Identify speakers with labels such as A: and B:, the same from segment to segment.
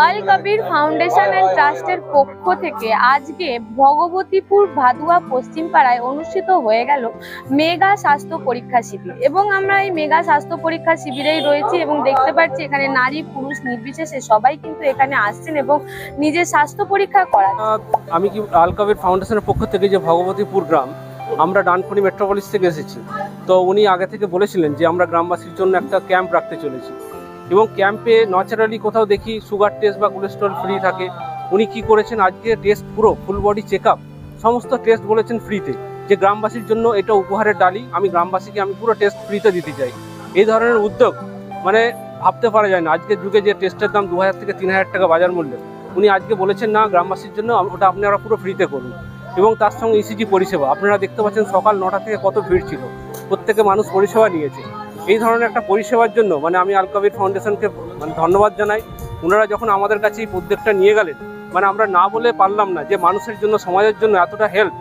A: Al Kabir foundation and ট্রাস্টের পক্ষ থেকে আজকে ভগবতীপুর ভাদুয়া পশ্চিম পাড়ায় অনুষ্ঠিত হয়ে গেল মেগা স্বাস্থ্য পরীক্ষা শিবির। এবং আমরা এই মেগা স্বাস্থ্য পরীক্ষা শিবিরেই রয়েছি এবং দেখতে পাচ্ছি এখানে নারী পুরুষ নির্বিশেষে সবাই কিন্তু এখানে আসছেন এবং নিজের স্বাস্থ্য পরীক্ষা করা।
B: আমি কি আল কবির ফাউন্ডেশনের পক্ষ থেকে যে ভগবতীপুর গ্রাম, আমরা ডানকুনি মেট্রোপলিস থেকে এসেছি। তো উনি আগে থেকে বলেছিলেন যে আমরা গ্রামবাসীর জন্য একটা ক্যাম্প রাখতে চলেছি এবং ক্যাম্পে ন্যাচারালি কোথাও দেখি সুগার টেস্ট বা কোলেস্ট্রল ফ্রি থাকে। উনি কি করেছেন, আজকে টেস্ট পুরো ফুল বডি চেক আপ সমস্ত টেস্ট বলেছেন ফ্রিতে, যে গ্রামবাসীর জন্য এটা উপহারের ডালি। আমি গ্রামবাসীকে আমি পুরো টেস্ট ফ্রিতে দিতে চাই। এই ধরনের উদ্যোগ মানে ভাবতে পারা যায় না। আজকের যুগে যে টেস্টের দাম 2000 থেকে 3000 টাকা বাজার মূল্য, উনি আজকে বলেছেন না, গ্রামবাসীর জন্য ওটা আপনারা পুরো ফ্রিতে করুন। এবং তার সঙ্গে ইসিজি পরিষেবা আপনারা দেখতে পাচ্ছেন, সকাল 9টা থেকে কত ভিড় ছিল, প্রত্যেকে মানুষ পরিষেবা নিয়েছে। এই ধরনের একটা পরিষেবার জন্য মানে আমি আল কবির ফাউন্ডেশনকে ধন্যবাদ জানাই। ওনারা যখন আমাদের কাছে এই উদ্যোগটা নিয়ে গেলেন, মানে আমরা না বলে পারলাম না যে মানুষের জন্য, সমাজের জন্য এতটা হেল্প।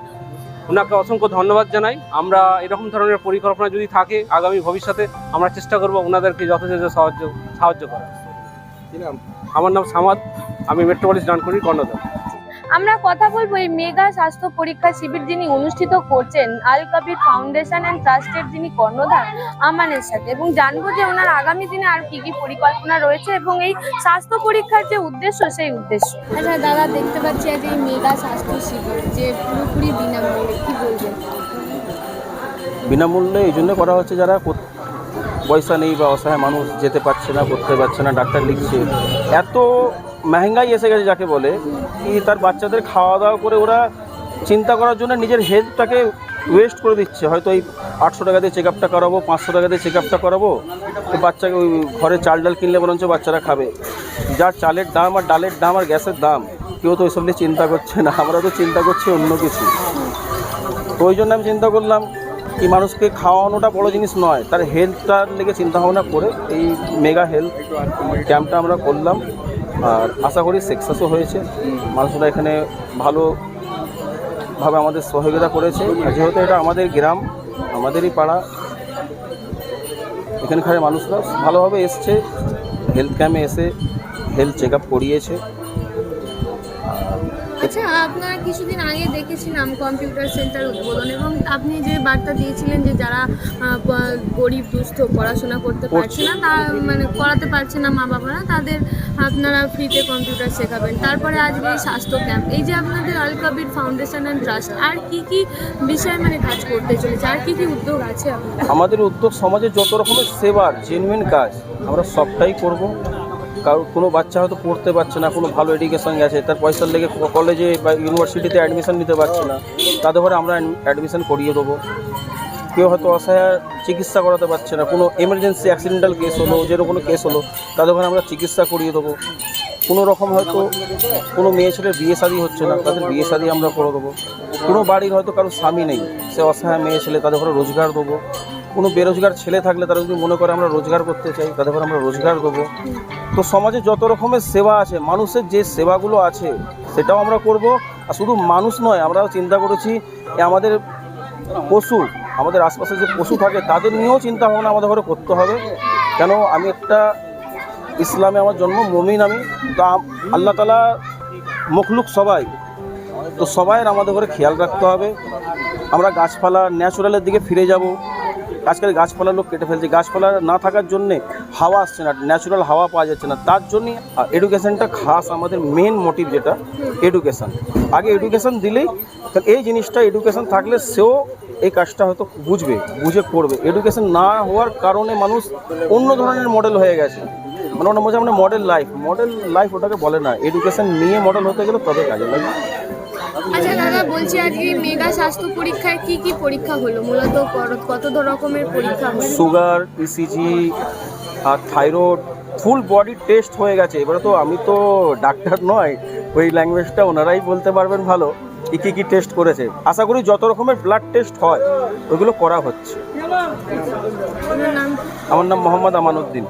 B: ওনাকে অসংখ্য ধন্যবাদ জানাই। আমরা এরকম ধরনের পরিকল্পনা যদি থাকে আগামী ভবিষ্যতে, আমরা চেষ্টা করব ওনাদেরকে যথেষ্ট সাহায্য করার। আমার নাম সামাদ, আমি মেট্রোপলিস ডানকুনির কর্ণধার।
A: আমরা কথা বলবো এই মেগা স্বাস্থ্য পরীক্ষা শিবির যিনি অনুষ্ঠিত করছেন আল কবির ফাউন্ডেশন এন্ড ট্রাস্টের যিনি কর্ণধার আমানের সাথে, এবং জানবো যে ওনার আগামী দিনে আর কি কি পরিকল্পনা রয়েছে এবং এই স্বাস্থ্য পরীক্ষার যে উদ্দেশ্য সেই উদ্দেশ্য। আচ্ছা দাদা, দেখতে পাচ্ছি আজ এই মেগা স্বাস্থ্য শিবির যে পুরোপুরি বিনামূল্যে, কি বলবেন?
C: বিনামূল্যে এই জন্য করা হচ্ছে, যারা পয়সা নেই বা অসহায় মানুষ যেতে পারছে না, করতে পারছে না, ডাক্তার লিখছে। এত মেহেঙ্গাই এসে গেছে যাকে বলে, কি তার বাচ্চাদের খাওয়া দাওয়া করে ওরা চিন্তা করার জন্য নিজের হেলথটাকে ওয়েস্ট করে দিচ্ছে। হয়তো এই 800 টাকা দিয়ে চেক আপটা করাবো, 500 টাকা দিয়ে চেক আপটা করাবো, তো বাচ্চাকে ওই ঘরে চাল ডাল কিনলে বরঞ্চ বাচ্চারা খাবে। যার চালের দাম আর ডালের দাম আর গ্যাসের দাম, কেউ তো ওইসব নিয়ে চিন্তা করছে না। আমরা তো চিন্তা করছি অন্য কিছু। তো ওই জন্য আমি চিন্তা করলাম কি মানুষকে খাওয়ানোটা বড় জিনিস নয়, তার হেলথটার লেগে চিন্তাভাবনা করে এই মেগা হেলথ ক্যাম্পটা আমরা করলাম। আর আশা করি সাকসেসও হয়েছে। মানুষরা এখানে ভালোভাবে আমাদের সহযোগিতা করেছে। যেহেতু এটা আমাদের গ্রাম, আমাদেরই পাড়া, এখানকার মানুষরা ভালোভাবে এসছে, হেলথ ক্যাম্পে এসে হেলথ চেক আপ করিয়েছে।
A: আচ্ছা, আপনারা কিছুদিন আগে দেখেছিলাম কম্পিউটার সেন্টার উদ্বোধন, এবং আপনি যে বার্তা দিয়েছিলেন যে যারা গরিব দুস্থ পড়াশোনা করতে পারছে না, তা মানে করাতে পারছে না মা বাবারা, তাদের আপনারা ফ্রিতে কম্পিউটার শেখাবেন। তারপরে আজকে এই স্বাস্থ্য ক্যাম্প, এই যে আপনাদের আল কবির ফাউন্ডেশন অ্যান্ড ট্রাস্ট আর কি কি বিষয়ে মানে কাজ করতে চলেছে, আর কি কি উদ্যোগ আছে আপনাদের?
C: আমাদের উদ্যোগ সমাজে যত রকমের সেবার জেনুইন কাজ আমরা সবটাই করব। কারণ কোনো বাচ্চা হয়তো পড়তে পারছে না, কোনো ভালো এডুকেশন গেছে, তার পয়সার লেগে কলেজে বা ইউনিভার্সিটিতে অ্যাডমিশন নিতে পারছে না, তাদের ঘরে আমরা অ্যাডমিশন করিয়ে দেবো। কেউ হয়তো অসহায় চিকিৎসা করাতে পারছে না, কোনো এমার্জেন্সি অ্যাক্সিডেন্টাল কেস হলো, যেরকম কোনো কেস হলো, তাদের ঘরে আমরা চিকিৎসা করিয়ে দেবো। কোনো রকম হয়তো কোনো মেয়ে ছেলের বিয়ে শাদী হচ্ছে না, তাদের বিয়ে শাদী আমরা করে দেবো। কোনো বাড়ির হয়তো কারো স্বামী নেই, সে অসহায় মেয়ে ছেলে, তাদের ঘরে রোজগার দেবো। কোনো বেরোজগার ছেলে থাকলে তারা যদি মনে করে আমরা রোজগার করতে চাই, তাদের ঘরে আমরা রোজগার দেবো। তো সমাজে যত রকমের সেবা আছে, মানুষের যে সেবাগুলো আছে সেটাও আমরা করব। আর শুধু মানুষ নয়, আমরা চিন্তা করেছি আমাদের পশু, আমাদের আশপাশে যে পশু থাকে তাদের নিয়েও চিন্তা ভাবনা আমাদের ঘরে করতে হবে। কেন আমি একটা ইসলামে আমার জন্ম, মুমিন আমি, তো আল্লাহ তাআলা মখলুক সবাই, তো সবাইয়ের আমাদের ঘরে খেয়াল রাখতে হবে। আমরা গাছপালা ন্যাচারালের দিকে ফিরে যাব। আজকাল গাছপালা লোক কেটে ফেলছে, গাছপালা না থাকার জন্যে হাওয়া আসছে না, ন্যাচারাল হাওয়া পাওয়া যাচ্ছে না। তার জন্যই এডুকেশনটা খাস, আমাদের মেন মোটিভ যেটা এডুকেশন। আগে এডুকেশন দিলেই, এই জিনিসটা এডুকেশন থাকলে সেও এই কাজটা হয়তো বুঝে করবে। এডুকেশন না হওয়ার কারণে মানুষ অন্য ধরনের মডেল হয়ে গেছে, মানে ওটা মনে হয় মডেল লাইফ ওটাকে বলে না। এডুকেশন নিয়ে মডেল হতে গেলে তবে কাজে লাগে।
A: আচ্ছা দাদা, বলছি আজকে মেগা স্বাস্থ্য পরীক্ষায় কি কি পরীক্ষা হলো, মূলত কত রকমের পরীক্ষা হলো?
C: সুগার, ইসিজি আর থাইরয়েড, ফুল বডি টেস্ট হয়ে গেছে। এবারে তো আমি তো ডাক্তার নয়, ওই ল্যাঙ্গুয়েজটা ওনারাই বলতে পারবেন ভালো কী কী টেস্ট করেছে। আশা করি যত রকমের ব্লাড টেস্ট হয় ওইগুলো করা হচ্ছে। আমার নাম মোহাম্মদ আমানুদ্দিন।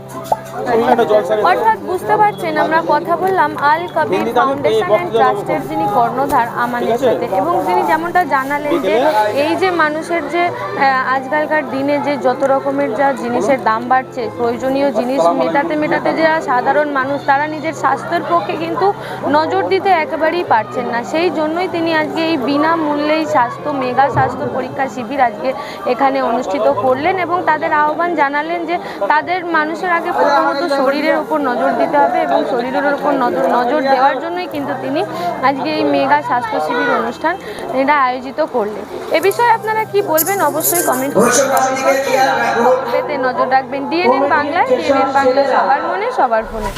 A: অর্থাৎ বুঝতে পারছেন, আমরা কথা বললাম আল কবির ফাউন্ডেশন অ্যান্ড ট্রাস্টের যিনি কর্ণধার আমানের সাথে, এবং তিনি যেমনটা জানালেন যে এই যে মানুষের যে আজকালকার দিনে যে যত রকমের যা জিনিসের দাম বাড়ছে, প্রয়োজনীয় জিনিস মেটাতে যে সাধারণ মানুষ তারা নিজের স্বাস্থ্যের পক্ষে কিন্তু নজর দিতে একেবারেই পারছেন না। সেই জন্যই তিনি আজকে এই বিনামূল্যেই মেগা স্বাস্থ্য পরীক্ষা শিবির আজকে এখানে অনুষ্ঠিত করলেন, এবং তাদের আহ্বান জানালেন যে তাদের মানুষের আগে প্রথমত শরীরের উপর নজর দিতে হবে, এবং শরীরের উপর নজর দেওয়ার জন্যই কিন্তু তিনি আজকে এই মেগা স্বাস্থ্য শিবির অনুষ্ঠান এটা আয়োজিত করলেন। এ বিষয়ে আপনারা কি বলবেন অবশ্যই কমেন্ট পেতে নজর রাখবেন। ডিএনএন বাংলায়, ডিএনএন বাংলা সবার মনে সবার ফোনে।